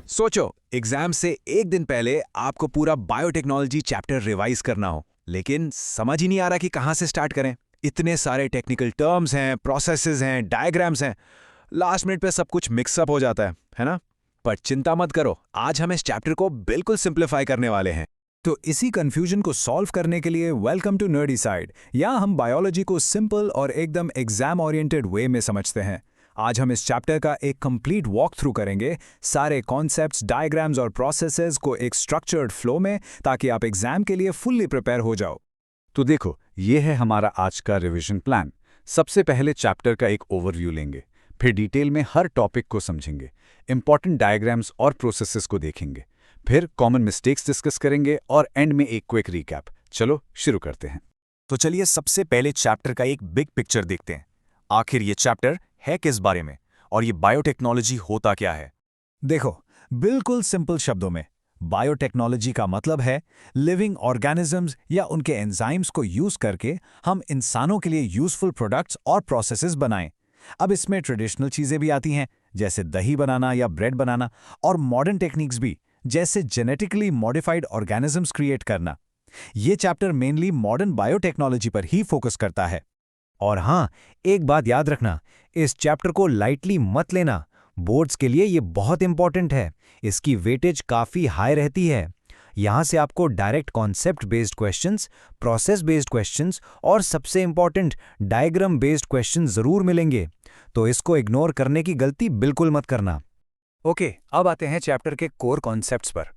सोचो, एग्जाम से एक दिन पहले आपको पूरा बायोटेक्नोलॉजी चैप्टर रिवाइज करना हो, लेकिन समझ ही नहीं आ रहा कि कहाँ से स्टार्ट करें। इतने सारे टेक्निकल टर्म्स हैं, प्रोसेसेस हैं, डायग्राम्स हैं। लास्ट मिनट पे सब कुछ मिक्सअप हो जाता है ना? पर चिंता मत करो, आज हम इस चैप्टर को बिल्कुल सिंप्लीफाई करने वाले हैं। तो इसी कंफ्यूजन को सॉल्व करने के लिए वेलकम टू नर्डी साइड। यहाँ हम बायोलॉजी को सिंपल और एकदम एग्जाम ओरिएंटेड वे में समझते हैं। आज हम इस चैप्टर का एक कंप्लीट वॉक थ्रू करेंगे, सारे कॉन्सेप्ट्स, डायग्राम्स और प्रोसेसेस को एक स्ट्रक्चर्ड फ्लो में, ताकि आप एग्जाम के लिए फुल्ली प्रिपेयर हो जाओ। तो देखो, ये है हमारा आज का रिवीजन प्लान। सबसे पहले चैप्टर का एक ओवरव्यू लेंगे, फिर डिटेल में हर टॉपिक को समझेंगे, इंपॉर्टेंट डायग्राम्स और प्रोसेसेस को देखेंगे, फिर कॉमन मिस्टेक्स डिस्कस करेंगे और एंड में एक क्विक रिकैप। चलो शुरू करते हैं। तो चलिए सबसे पहले चैप्टर का एक बिग पिक्चर देखते हैं। आखिर ये चैप्टर है किस बारे में और ये बायोटेक्नोलॉजी होता क्या है। देखो, बिल्कुल सिंपल शब्दों में बायोटेक्नोलॉजी का मतलब है लिविंग ऑर्गेनिजम्स या उनके एंजाइम्स को यूज करके हम इंसानों के लिए यूजफुल प्रोडक्ट्स और प्रोसेसेस बनाएं। अब इसमें ट्रेडिशनल चीजें भी आती हैं, जैसे दही बनाना या ब्रेड बनाना, और मॉडर्न टेक्निक्स भी, जैसे जेनेटिकली मॉडिफाइड ऑर्गेनिजम्स क्रिएट करना। ये चैप्टर मेनली मॉडर्न बायोटेक्नोलॉजी पर ही फोकस करता है। और हाँ, एक बात याद रखना, इस चैप्टर को लाइटली मत लेना। बोर्ड्स के लिए ये बहुत इंपॉर्टेंट है। इसकी वेटेज काफ़ी हाई रहती है। यहाँ से आपको direct concept based questions, process based questions और सबसे इंपॉर्टेंट डायग्राम बेस्ड क्वेश्चंस ज़रूर मिलेंगे। तो इसको इग्नोर करने की गलती बिल्कुल मत करना। ओके, अब आते हैं चैप्टर के कोर कॉन्सेप्ट्स पर।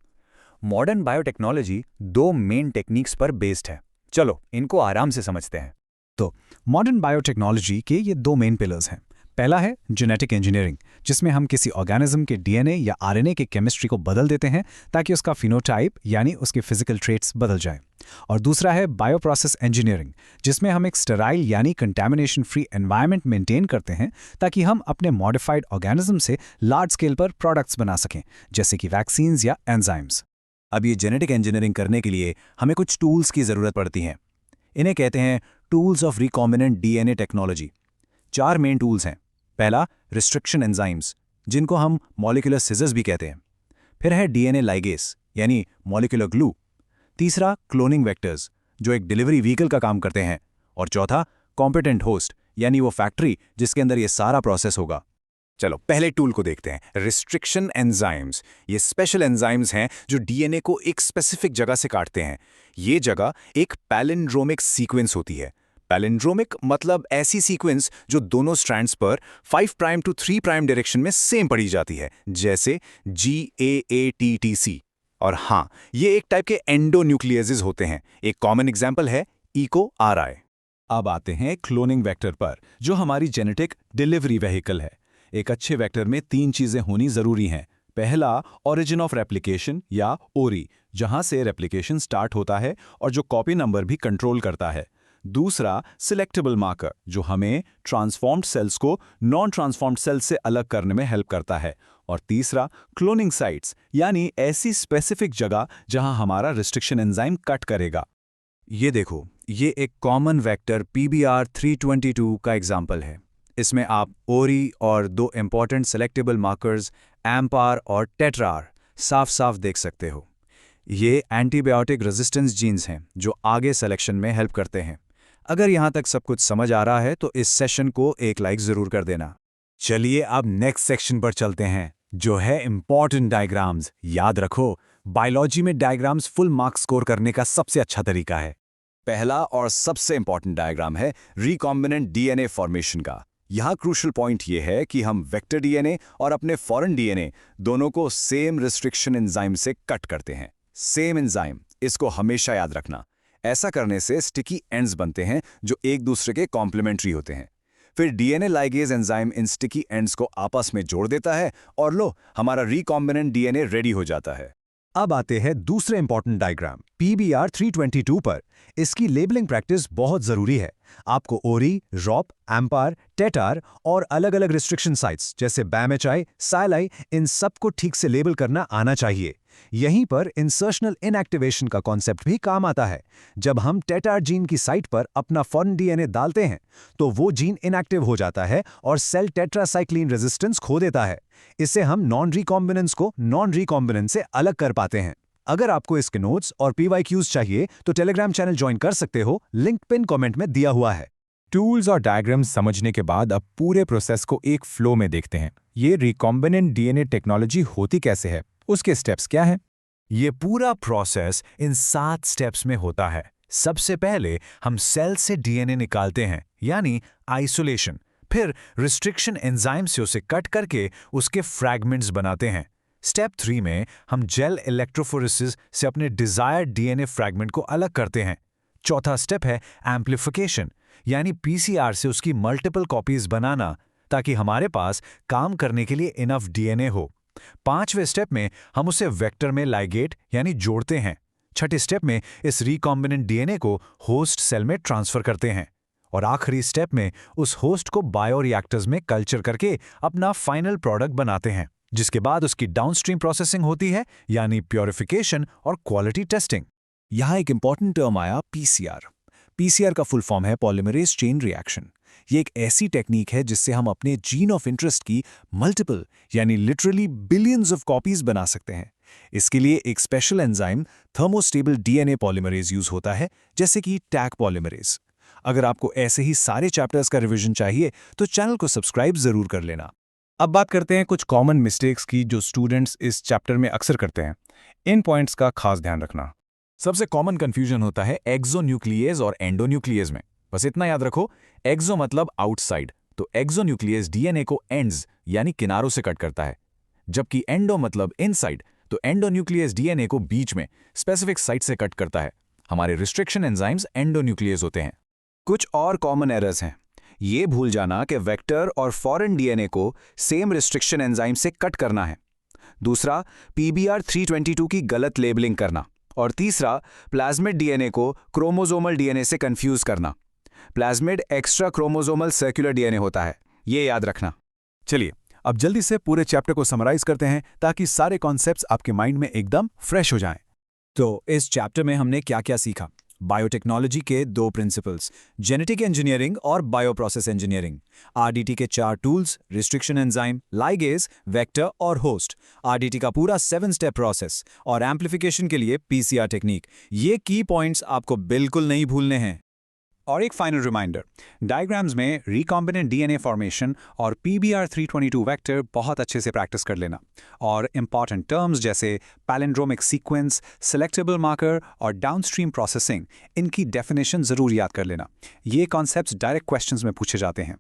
मॉडर्न बायोटेक्नोलॉजी दो मेन टेक्निक्स पर बेस्ड है। चलो इनको आराम से समझते हैं। तो मॉडर्न बायोटेक्नोलॉजी के ये दो मेन पिलर्स हैं। पहला है जेनेटिक इंजीनियरिंग, जिसमें हम किसी ऑर्गेनिज्म के डीएनए या आरएनए के केमिस्ट्री को बदल देते हैं ताकि उसका फिनोटाइप यानी उसके फिजिकल ट्रेट्स बदल जाएं। और दूसरा है बायोप्रोसेस इंजीनियरिंग, जिसमें हम एक स्टेराइल यानी कंटैमिनेशन फ्री एनवायरनमेंट मेंटेन करते हैं ताकि हम अपने मॉडिफाइड ऑर्गेनिज्म से लार्ज स्केल पर प्रोडक्ट्स बना सकें, जैसे कि वैक्सीन्स या एंजाइम्स। अब ये जेनेटिक इंजीनियरिंग करने के लिए हमें कुछ टूल्स की ज़रूरत पड़ती हैं। इन्हें कहते हैं tools of recombinant DNA technology. 4 main tools हैं। पहला, रिस्ट्रिक्शन एंजाइम्स, जिनको हम मॉलिक्यूलर सिजर्स भी कहते हैं। फिर है डीएनए लाइगेस यानी मॉलिक्यूलर ग्लू। तीसरा, क्लोनिंग वेक्टर्स, जो एक डिलीवरी व्हीकल का काम करते हैं। और चौथा, कॉम्पिटेंट होस्ट यानी वो फैक्ट्री जिसके अंदर ये सारा प्रोसेस होगा। चलो पहले टूल को देखते हैं, रिस्ट्रिक्शन एंजाइम्स। ये स्पेशल एंजाइम्स हैं जो डीएनए को एक स्पेसिफिक जगह से काटते हैं। ये जगह एक पैलिंड्रोमिक सीक्वेंस होती है। पैलिंड्रोमिक मतलब ऐसी सीक्वेंस जो दोनों स्ट्रैंड्स पर 5 प्राइम टू 3 प्राइम डायरेक्शन में सेम पड़ी जाती है, जैसे GAATTC। और हाँ, ये एक टाइप के एंडोन्यूक्लियसेस होते हैं। एक कॉमन एग्जाम्पल है EcoRI। अब आते हैं क्लोनिंग वेक्टर पर, जो हमारी जेनेटिक डिलीवरी व्हीकल है। एक अच्छे वेक्टर में 3 चीजें होनी जरूरी हैं। पहला, ओरिजिन ऑफ रेप्लिकेशन या ओरी, जहां से रेप्लिकेशन स्टार्ट होता है और जो कॉपी नंबर भी कंट्रोल करता है। दूसरा, सिलेक्टेबल मार्कर, जो हमें ट्रांसफॉर्म्ड सेल्स को नॉन ट्रांसफॉर्म्ड सेल्स से अलग करने में हेल्प करता है। और तीसरा, क्लोनिंग साइट्स, यानी ऐसी स्पेसिफिक जगह जहां हमारा रिस्ट्रिक्शन एंजाइम कट करेगा। ये देखो, ये एक कॉमन वेक्टर PBR322 का एग्जाम्पल है। इसमें आप ओरी और 2 इंपॉर्टेंट सेलेक्टेबल मार्कर्स एम्पार और टेट्रार साफ साफ देख सकते हो। ये एंटीबायोटिक रेजिस्टेंस जीन्स हैं जो आगे सिलेक्शन में हेल्प करते हैं। अगर यहाँ तक सब कुछ समझ आ रहा है तो इस सेशन को एक लाइक जरूर कर देना। चलिए अब नेक्स्ट सेक्शन पर चलते हैं, जो है इंपॉर्टेंट डायग्राम्स। याद रखो, बायोलॉजी में डायग्राम्स फुल मार्क्स स्कोर करने का सबसे अच्छा तरीका है। पहला और सबसे इंपॉर्टेंट डायग्राम है रिकॉम्बिनेंट डीएनए फॉर्मेशन का। यहाँ क्रूशल पॉइंट ये है कि हम वेक्टर डीएनए और अपने फॉरेन डीएनए दोनों को सेम रिस्ट्रिक्शन एंजाइम से कट करते हैं। सेम एंजाइम, इसको हमेशा याद रखना। ऐसा करने से स्टिकी एंड्स बनते हैं जो एक दूसरे के कॉम्प्लीमेंट्री होते हैं। फिर डीएनए लाइगेज एंजाइम इन स्टिकी एंड्स को आपस में जोड़ देता है और लो, हमारा रिकॉम्बिनेंट डीएनए रेडी हो जाता है। अब आते हैं दूसरे इंपॉर्टेंट डायग्राम PBR322 पर। इसकी लेबलिंग प्रैक्टिस बहुत जरूरी है। आपको ओरी, रॉप, एम्पार, टेटार और अलग अलग रिस्ट्रिक्शन साइट्स जैसे BAMHI, साइलाई, इन सब को ठीक से लेबल करना आना चाहिए। यहीं पर इंसर्शनल इनएक्टिवेशन का कॉन्सेप्ट भी काम आता है। जब हम टेट्रार जीन की साइट पर अपना फॉरेन डीएनए डालते हैं तो वो जीन इनएक्टिव हो जाता है और सेल टेट्रासाइक्लिन रेजिस्टेंस खो देता है। इससे हम नॉन रिकॉम्बिनेंस को नॉन रिकॉम्बिनेंस से अलग कर पाते हैं। अगर आपको इसके नोट्स और पीवाईक्यूज चाहिए तो टेलीग्राम चैनल ज्वाइन कर सकते हो, लिंक पिन कमेंट में दिया हुआ है। टूल्स और डायग्राम्स समझने के बाद अब पूरे प्रोसेस को एक फ्लो में देखते हैं। ये रिकॉम्बिनेंट डीएनए टेक्नोलॉजी होती कैसे है, उसके स्टेप्स क्या हैं? ये पूरा प्रोसेस इन 7 स्टेप्स में होता है। सबसे पहले हम सेल से डीएनए निकालते हैं, यानी आइसोलेशन। फिर रिस्ट्रिक्शन एंजाइम से उसे कट करके उसके फ्रैगमेंट्स बनाते हैं। स्टेप 3 में हम जेल इलेक्ट्रोफोरेसिस से अपने डिजायर्ड डीएनए फ्रैगमेंट को अलग करते हैं। चौथा स्टेप है एम्प्लीफिकेशन, यानी पीसीआर से उसकी मल्टीपल कॉपीज बनाना, ताकि हमारे पास काम करने के लिए इनफ डीएनए हो। 5वें स्टेप में हम उसे वेक्टर में लाइगेट यानी जोड़ते हैं। 6ठे स्टेप में इस रिकॉम्बिनेंट डीएनए को होस्ट सेल में ट्रांसफर करते हैं और आखिरी स्टेप में उस होस्ट को बायोरिएक्टर्स में कल्चर करके अपना फाइनल प्रोडक्ट बनाते हैं, जिसके बाद उसकी डाउनस्ट्रीम प्रोसेसिंग होती है, यानी प्योरिफिकेशन और क्वालिटी टेस्टिंग। यहाँ एक इंपॉर्टेंट टर्म आया पीसीआर। पीसीआर का फुल फॉर्म है पॉलीमरेज चेन रिएक्शन। ये एक ऐसी टेक्निक है जिससे हम अपने जीन ऑफ इंटरेस्ट की मल्टीपल यानी लिटरली बिलियंस ऑफ कॉपीज बना सकते हैं। इसके लिए एक special enzyme thermostable DNA polymerase use होता है, जैसे कि टैग पॉलीमरेज। अगर आपको ऐसे ही सारे चैप्टर्स का रिवीजन चाहिए तो चैनल को सब्सक्राइब जरूर कर लेना। अब बात करते हैं कुछ कॉमन मिस्टेक्स की जो स्टूडेंट्स इस चैप्टर में अक्सर करते हैं। इन पॉइंट्स का खास ध्यान रखना। सबसे कॉमन कंफ्यूजन होता है एक्सोन्यूक्लियस और एंडोन्यूक्लियस में। बस इतना याद रखो, एक्सो मतलब आउटसाइड, तो एक्सोन्यूक्लियस डीएनए को एंड्स यानी किनारों से कट करता है, जबकि एंडो मतलब इनसाइड, तो एंडोन्यूक्लियस डीएनए को बीच में स्पेसिफिक साइट से कट करता है। हमारे रिस्ट्रिक्शन एंजाइम्स एंडोन्यूक्लियस होते हैं। कुछ और कॉमन एरर्स हैं। ये भूल जाना कि वेक्टर और फॉरेन डीएनए को सेम रिस्ट्रिक्शन एंजाइम से कट करना है। दूसरा, पीबीआर 322 की गलत लेबलिंग करना। और तीसरा, प्लाज्मिड डीएनए को क्रोमोसोमल डीएनए से कंफ्यूज करना। Plasmid extra chromosomal circular DNA होता है, ये याद रखना। चलिए अब जल्दी से पूरे चैप्टर को समराइज करते हैं ताकि सारे कॉन्सेप्ट्स आपके माइंड में एकदम फ्रेश हो जाएं। तो इस चैप्टर में हमने क्या क्या सीखा? बायोटेक्नोलॉजी के 2 प्रिंसिपल्स, जेनेटिक इंजीनियरिंग और बायोप्रोसेस इंजीनियरिंग। आरडीटी के 4 tools, restriction enzyme, ligase, vector और होस्ट। आरडीटी का पूरा 7 स्टेप प्रोसेस और एम्प्लीफिकेशन के लिए पीसीआर टेक्निक। ये की पॉइंट्स आपको बिल्कुल नहीं भूलने हैं। और एक फाइनल रिमाइंडर, डायग्राम्स में रिकॉम्बिनेंट डीएनए फॉर्मेशन और पीबीआर 322 वेक्टर बहुत अच्छे से प्रैक्टिस कर लेना। और इंपॉर्टेंट टर्म्स जैसे पैलिंड्रोमिक सीक्वेंस, सेलेक्टेबल मार्कर और डाउनस्ट्रीम प्रोसेसिंग, इनकी डेफिनेशन जरूर याद कर लेना। ये कॉन्सेप्ट्स डायरेक्ट क्वेश्चंस में पूछे जाते हैं।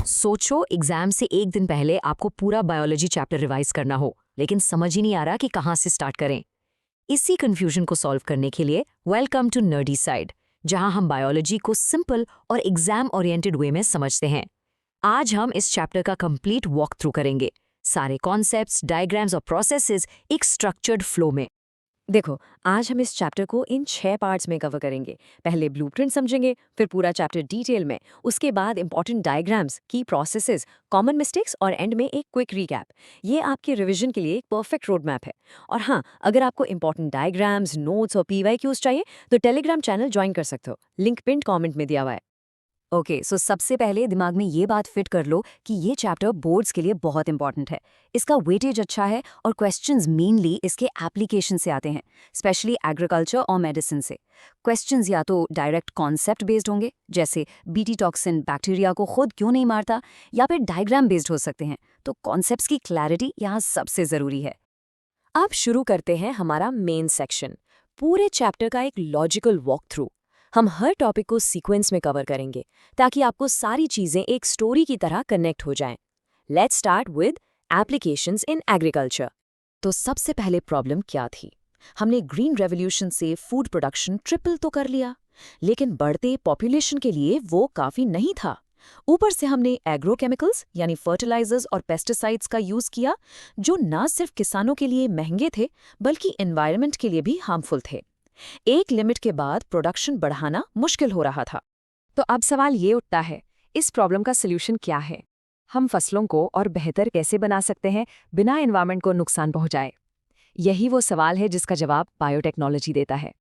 सोचो, एग्जाम से एक दिन पहले आपको पूरा बायोलॉजी चैप्टर रिवाइज करना हो, लेकिन समझ ही नहीं आ रहा कि कहाँ से स्टार्ट करें। इसी कंफ्यूजन को सॉल्व करने के लिए वेलकम टू नर्डी साइड, जहां हम बायोलॉजी को सिंपल और एग्जाम ओरिएंटेड वे में समझते हैं। आज हम इस चैप्टर का कंप्लीट वॉक थ्रू करेंगे, सारे कॉन्सेप्ट्स, डायग्राम्स और प्रोसेसेस एक स्ट्रक्चर्ड फ्लो में। देखो, आज हम इस चैप्टर को इन 6 पार्ट्स में कवर करेंगे। पहले ब्लूप्रिंट समझेंगे, फिर पूरा चैप्टर डिटेल में, उसके बाद इंपॉर्टेंट डायग्राम्स, की प्रोसेसेस, कॉमन मिस्टेक्स और एंड में एक क्विक रीकैप। ये आपके रिवीजन के लिए एक परफेक्ट रोड मैप है। और हाँ, अगर आपको इंपॉर्टेंट डायग्राम्स, नोट्स और पीवाईक्यूज चाहिए तो टेलीग्राम चैनल ज्वाइन कर सकते हो, लिंक पिन कॉमेंट में दिया हुआ है। ओके, सो सबसे पहले दिमाग में ये बात फिट कर लो कि ये चैप्टर बोर्ड्स के लिए बहुत इंपॉर्टेंट है। इसका वेटेज अच्छा है और क्वेश्चंस मेनली इसके एप्लीकेशन से आते हैं, स्पेशली एग्रीकल्चर और मेडिसिन से। क्वेश्चंस या तो डायरेक्ट कॉन्सेप्ट बेस्ड होंगे, जैसे बीटी टॉक्सिन बैक्टीरिया को खुद क्यों नहीं मारता, या फिर डायग्राम बेस्ड हो सकते हैं। तो कॉन्सेप्ट्स की क्लैरिटी यहाँ सबसे ज़रूरी है। अब शुरू करते हैं हमारा मेन सेक्शन, पूरे चैप्टर का एक लॉजिकल वॉक थ्रू। हम हर टॉपिक को सीक्वेंस में कवर करेंगे ताकि आपको सारी चीजें एक स्टोरी की तरह कनेक्ट हो जाएं। Let's start with applications in agriculture. तो सबसे पहले प्रॉब्लम क्या थी? हमने ग्रीन रेवोल्यूशन से फूड प्रोडक्शन ट्रिपल तो कर लिया, लेकिन बढ़ते पॉपुलेशन के लिए वो काफी नहीं था। ऊपर से हमने एग्रोकेमिकल्स यानी फर्टिलाइजर्स और पेस्टिसाइड्स का यूज किया, जो न सिर्फ किसानों के लिए महंगे थे बल्कि एनवायरनमेंट के लिए भी हार्मफुल थे। एक लिमिट के बाद प्रोडक्शन बढ़ाना मुश्किल हो रहा था। तो अब सवाल ये उठता है, इस प्रॉब्लम का सलूशन क्या है? हम फसलों को और बेहतर कैसे बना सकते हैं बिना एनवायरनमेंट को नुकसान पहुंचाए? यही वो सवाल है जिसका जवाब बायोटेक्नोलॉजी देता है।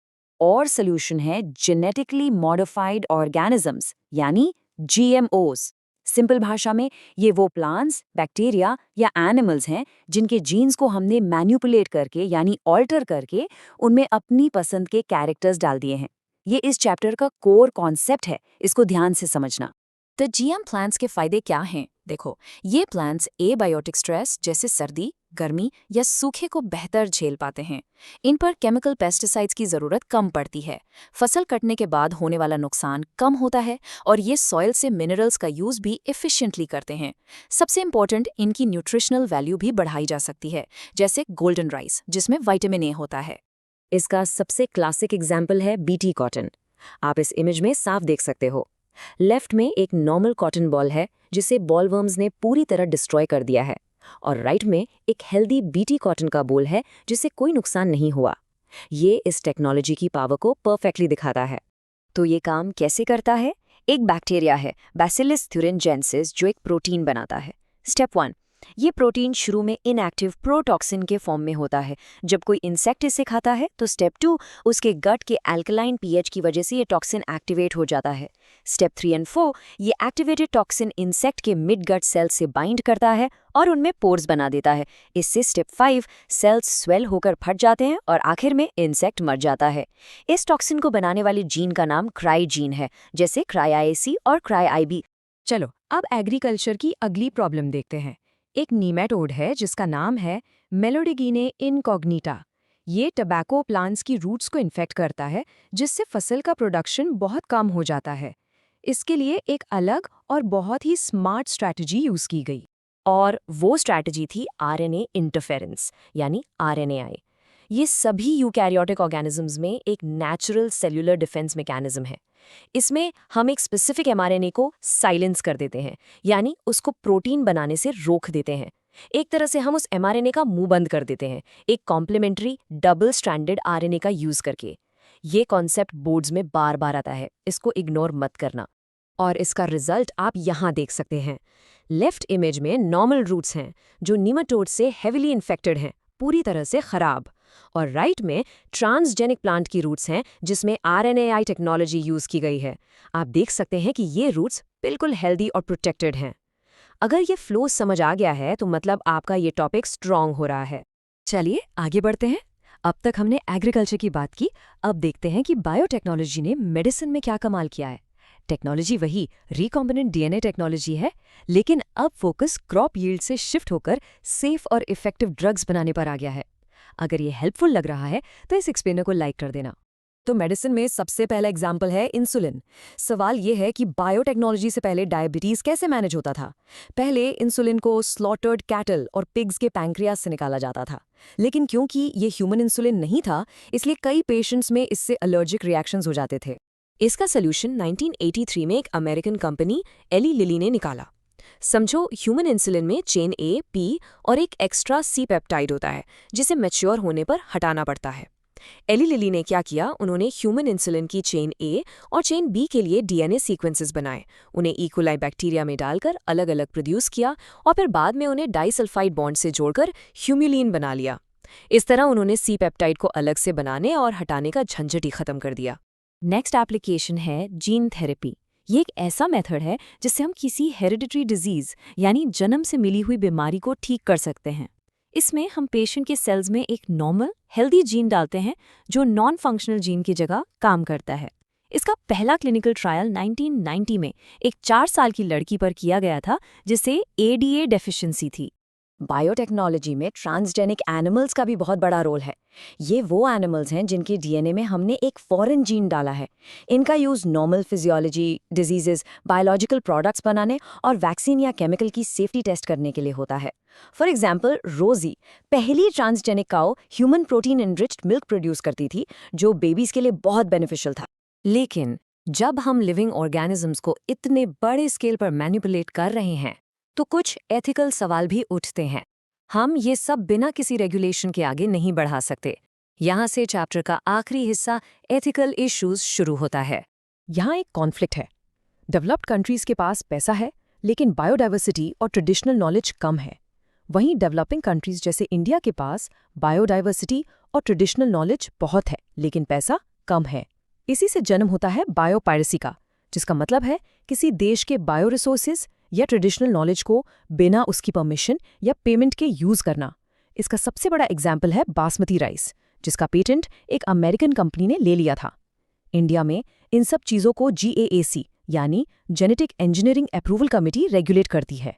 और सॉल्यूशन है जेनेटिकली मॉडिफाइड ऑर्गेनिजम्स यानी जीएमओज। सिंपल भाषा में ये वो प्लांट्स, बैक्टीरिया या एनिमल्स हैं जिनके जीन्स को हमने मैनिपुलेट करके यानी ऑल्टर करके उनमें अपनी पसंद के कैरेक्टर्स डाल दिए हैं। ये इस चैप्टर का कोर कॉन्सेप्ट है, इसको ध्यान से समझना। तो जीएम प्लांट्स के फायदे क्या हैं? देखो, ये प्लांट्स एबायोटिक स्ट्रेस जैसे सर्दी, गर्मी या सूखे को बेहतर झेल पाते हैं। इन पर केमिकल पेस्टिसाइड्स की जरूरत कम पड़ती है। फसल कटने के बाद होने वाला नुकसान कम होता है और ये सॉइल से मिनरल्स का यूज भी एफिशिएंटली करते हैं। सबसे इम्पोर्टेंट, इनकी न्यूट्रिशनल वैल्यू भी बढ़ाई जा सकती है, जैसे गोल्डन राइस जिसमें विटामिन ए होता है। इसका सबसे क्लासिक एग्जाम्पल है बीटी कॉटन। आप इस इमेज में साफ देख सकते हो। लेफ्ट में एक नॉर्मल कॉटन बॉल है जिसे बॉलवर्म्स ने पूरी तरह डिस्ट्रॉय कर दिया है, और राइट में एक हेल्दी बीटी कॉटन का बोल है जिसे कोई नुकसान नहीं हुआ। ये इस टेक्नोलॉजी की पावर को परफेक्टली दिखाता है। तो ये काम कैसे करता है? एक बैक्टीरिया है बैसिलस thuringiensis जो एक प्रोटीन बनाता है। स्टेप 1, ये प्रोटीन शुरू में इनएक्टिव प्रोटॉक्सिन के फॉर्म में होता है। जब कोई इंसेक्ट इसे खाता है तो स्टेप 2, उसके गट के अल्कलाइन पीएच की वजह से ये टॉक्सिन एक्टिवेट हो जाता है। स्टेप 3 और 4, ये एक्टिवेटेड टॉक्सिन इंसेक्ट के मिड गट सेल से बाइंड करता है और उनमें पोर्स बना देता है। इससे स्टेप 5, सेल्स स्वेल होकर फट जाते हैं और आखिर में इंसेक्ट मर जाता है। इस टॉक्सिन को बनाने वाले जीन का नाम क्राई जीन है, जैसे क्राई-आईसी और क्राई-आईबी। चलो, अब एग्रीकल्चर की अगली प्रॉब्लम देखते हैं। एक नीमेटोड है जिसका नाम है मेलोडिगिने इनकॉग्निटा। ये टबैको प्लांट्स की रूट्स को इन्फेक्ट करता है, जिससे फसल का प्रोडक्शन बहुत कम हो जाता है। इसके लिए एक अलग और बहुत ही स्मार्ट स्ट्रैटेजी यूज़ की गई, और वो स्ट्रैटेजी थी आरएनए इंटरफेरेंस यानी आरएनएआई। ये सभी यूकैरियोटिक ऑर्गेनिजम्स में एक नेचुरल सेल्यूलर डिफेंस मैकेनिज्म है। इसमें हम एक स्पेसिफिक एमआरएनए को साइलेंस कर देते हैं, यानी उसको प्रोटीन बनाने से रोक देते हैं। एक तरह से हम उस एमआरएनए का मुंह बंद कर देते हैं, एक कॉम्प्लीमेंट्री डबल स्ट्रैंडेड आरएनए का यूज करके। ये कॉन्सेप्ट बोर्ड्स में बार बार आता है, इसको इग्नोर मत करना। और इसका रिजल्ट आप यहाँ देख सकते हैं। लेफ्ट इमेज में नॉर्मल रूट्स हैं जो नीमाटोड से हेविली इन्फेक्टेड हैं, पूरी तरह से खराब। और राइट में ट्रांसजेनिक प्लांट की रूट्स हैं जिसमें आरएनएआई टेक्नोलॉजी यूज की गई है। आप देख सकते हैं कि ये रूट्स बिल्कुल हेल्दी और प्रोटेक्टेड हैं। अगर ये फ्लो समझ आ गया है तो मतलब आपका ये टॉपिक स्ट्रांग हो रहा है। चलिए आगे बढ़ते हैं। अब तक हमने एग्रीकल्चर की बात की, अब देखते हैं कि बायोटेक्नोलॉजी ने मेडिसिन में क्या कमाल किया है। टेक्नोलॉजी वही रिकॉम्बिनेंट डीएनए टेक्नोलॉजी है, लेकिन अब फोकस क्रॉप यील्ड से शिफ्ट होकर सेफ और इफेक्टिव ड्रग्स बनाने पर आ गया है। अगर ये हेल्पफुल लग रहा है तो इस एक्सप्लेनर को लाइक कर देना। तो मेडिसिन में सबसे पहला एग्जाम्पल है इंसुलिन। सवाल ये है कि बायोटेक्नोलॉजी से पहले डायबिटीज कैसे मैनेज होता था? पहले इंसुलिन को स्लॉटर्ड कैटल और पिग्स के पैंक्रियास से निकाला जाता था, लेकिन क्योंकि ये ह्यूमन इंसुलिन नहीं था, इसलिए कई पेशेंट्स में इससे एलर्जिक रिएक्शंस हो जाते थे। इसका सोल्यूशन 1983 में एक अमेरिकन कंपनी एली लिली ने निकाला। समझो, ह्यूमन इंसुलिन में चेन ए, पी और एक एक्स्ट्रा सी पेप्टाइड होता है जिसे मैच्योर होने पर हटाना पड़ता है। एली लिली ने क्या किया, उन्होंने ह्यूमन इंसुलिन की चेन ए और चेन बी के लिए डीएनए सीक्वेंसेस बनाए, उन्हें इकोलाई बैक्टीरिया में डालकर अलग अलग प्रोड्यूस किया और फिर बाद में उन्हें डाइसल्फाइड बॉन्ड से जोड़कर ह्यूम्यूलिन बना लिया। इस तरह उन्होंने सी पेप्टाइड को अलग से बनाने और हटाने का झंझट ही खत्म कर दिया। नेक्स्ट एप्लीकेशन है जीन थेरेपी। ये एक ऐसा मेथड है जिससे हम किसी हेरिडिटरी डिजीज यानी जन्म से मिली हुई बीमारी को ठीक कर सकते हैं। इसमें हम पेशेंट के सेल्स में एक नॉर्मल हेल्दी जीन डालते हैं जो नॉन फंक्शनल जीन की जगह काम करता है। इसका पहला क्लिनिकल ट्रायल 1990 में एक 4 साल की लड़की पर किया गया था जिसे एडीए डेफिशिएंसी थी। बायोटेक्नोलॉजी में ट्रांसजेनिक एनिमल्स का भी बहुत बड़ा रोल है। ये वो एनिमल्स हैं जिनके डीएनए में हमने एक फॉरेन जीन डाला है। इनका use normal physiology, diseases, biological products बनाने और वैक्सीन या केमिकल की सेफ्टी टेस्ट करने के लिए होता है। फॉर एग्जाम्पल, रोजी पहली transgenic cow human protein enriched milk produce करती थी जो बेबीज के लिए बहुत बेनिफिशियल था। लेकिन जब हम लिविंग ऑर्गेनिजम्स को इतने बड़े स्केल पर मैनिपुलेट कर रहे हैं तो कुछ एथिकल सवाल भी उठते हैं। हम ये सब बिना किसी रेगुलेशन के आगे नहीं बढ़ा सकते। यहाँ से चैप्टर का आखिरी हिस्सा एथिकल इश्यूज शुरू होता है। यहाँ एक कॉन्फ्लिक्ट है। डेवलप्ड कंट्रीज के पास पैसा है, लेकिन बायोडाइवर्सिटी और ट्रेडिशनल नॉलेज कम है। वहीं डेवलपिंग कंट्रीज जैसे इंडिया के पास बायोडाइवर्सिटी और ट्रेडिशनल नॉलेज बहुत है, लेकिन पैसा कम है। इसी से जन्म होता है बायोपायरेसी का, जिसका मतलब है किसी देश के बायो रिसोर्सेज या ट्रेडिशनल नॉलेज को बिना उसकी परमिशन या पेमेंट के यूज करना। इसका सबसे बड़ा एग्जाम्पल है बासमती राइस, जिसका पेटेंट एक अमेरिकन कंपनी ने ले लिया था। इंडिया में इन सब चीज़ों को GAAC यानी genetic engineering approval committee regulate करती है।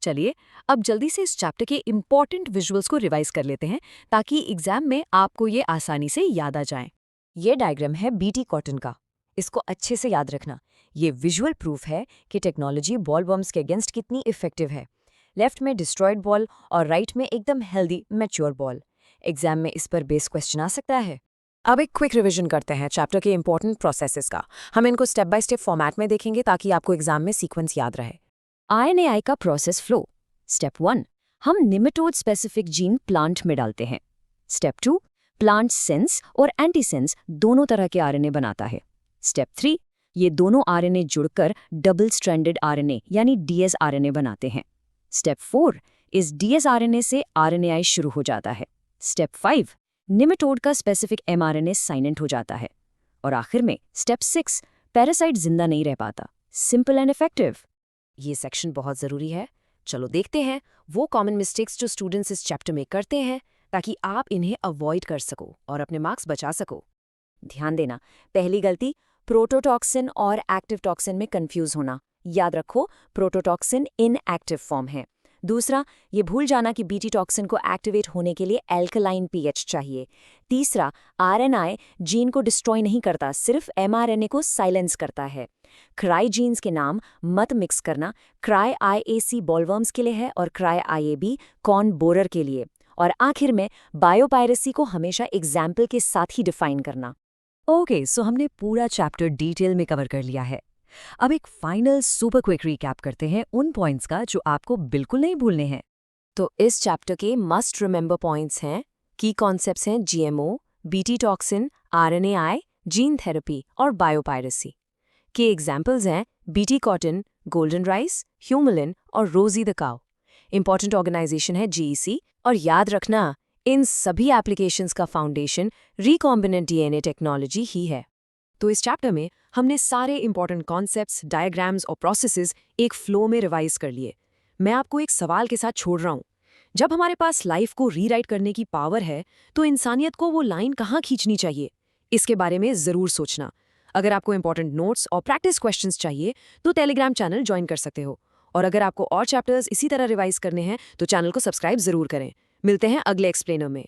चलिए अब जल्दी से इस चैप्टर के इम्पॉर्टेंट विजुअल्स को रिवाइज कर लेते हैं ताकि एग्जाम में आपको ये आसानी से याद आ जाए। ये डायग्राम है BT कॉटन का। इसको अच्छे से याद रखना। ये विजुअल प्रूफ है कि टेक्नोलॉजी बॉल बम्स के अगेंस्ट कितनी इफेक्टिव है। लेफ्ट में डिस्ट्रॉयड बॉल और राइट में एकदम हेल्दी मैच्योर बॉल। एग्जाम में इस पर बेस क्वेश्चन आ सकता है। अब एक क्विक रिवीजन करते हैं चैप्टर के इंपॉर्टेंट प्रोसेसेस का। हम इनको स्टेप बाय स्टेप फॉर्मेट में देखेंगे ताकि आपको एग्जाम में सीक्वेंस याद रहे। RNAi का प्रोसेस फ्लो। स्टेप 1, हम निमेटोड स्पेसिफिक जीन प्लांट में डालते हैं। स्टेप 2, प्लांट सेंस और एंटीसेंस दोनों तरह के RNA बनाता है। स्टेप 3, ये दोनों RNA जुड़कर डबल स्ट्रैंडेड RNA यानी dsRNA बनाते हैं। स्टेप 4, इस dsRNA से RNAi शुरू हो जाता है। स्टेप 5, निमेटोड का स्पेसिफिक mRNA साइलेंट हो जाता है। और आखिर में स्टेप 6, पैरासाइट जिंदा नहीं रह पाता। Simple and effective. ये सेक्शन बहुत ज़रूरी है। चलो देखते हैं वो कॉमन मिस्टेक्स जो स्टूडेंट्स इस चैप्टर में करते हैं ताकि आप इन्हें अवॉइड कर सको और अपने मार्क्स बचा सको। ध्यान देना, पहली गलती प्रोटोटॉक्सिन और एक्टिव टॉक्सिन में कंफ्यूज होना। याद रखो, प्रोटोटॉक्सिन इनएक्टिव फॉर्म है। दूसरा, ये भूल जाना कि BT टॉक्सिन को एक्टिवेट होने के लिए एल्कलाइन pH चाहिए। तीसरा, RNAi जीन को डिस्ट्रॉय नहीं करता, सिर्फ mRNA को साइलेंस करता है। क्राई जीन्स के नाम मत मिक्स करना। क्राई IAC बॉलवर्म्स के लिए है और क्राई IAB कॉर्न बोरर के लिए। और आखिर में बायोपायरेसी को हमेशा एग्जाम्पल के साथ ही डिफाइन करना। ओके, सो हमने पूरा चैप्टर डिटेल में कवर कर लिया है। अब एक फाइनल सुपर क्विक रिकैप करते हैं उन पॉइंट्स का जो आपको बिल्कुल नहीं भूलने हैं। तो इस चैप्टर के मस्ट रिमेंबर पॉइंट्स हैं, की कॉन्सेप्ट्स हैं GMO, BT toxin, RNAi, gene therapy और बायोपायरेसी। के एग्जाम्पल्स हैं BT cotton, golden rice, Humulin और रोजी द काउ। इंपॉर्टेंट ऑर्गेनाइजेशन है GEC। और याद रखना, इन सभी एप्लीकेशंस का फाउंडेशन रिकॉम्बिनेंट DNA टेक्नोलॉजी ही है। तो इस चैप्टर में हमने सारे इंपॉर्टेंट कॉन्सेप्ट्स, डायग्राम्स और प्रोसेसेस एक फ्लो में रिवाइज कर लिए। मैं आपको एक सवाल के साथ छोड़ रहा हूँ। जब हमारे पास लाइफ को रीराइट करने की पावर है, तो इंसानियत को वो लाइन कहाँ खींचनी चाहिए, इसके बारे में ज़रूर सोचना। अगर आपको इंपॉर्टेंट नोट्स और प्रैक्टिस क्वेश्चंस चाहिए तो टेलीग्राम चैनल ज्वाइन कर सकते हो। और अगर आपको और चैप्टर्स इसी तरह रिवाइज करने हैं तो चैनल को सब्सक्राइब ज़रूर करें। मिलते हैं अगले एक्सप्लेनर में।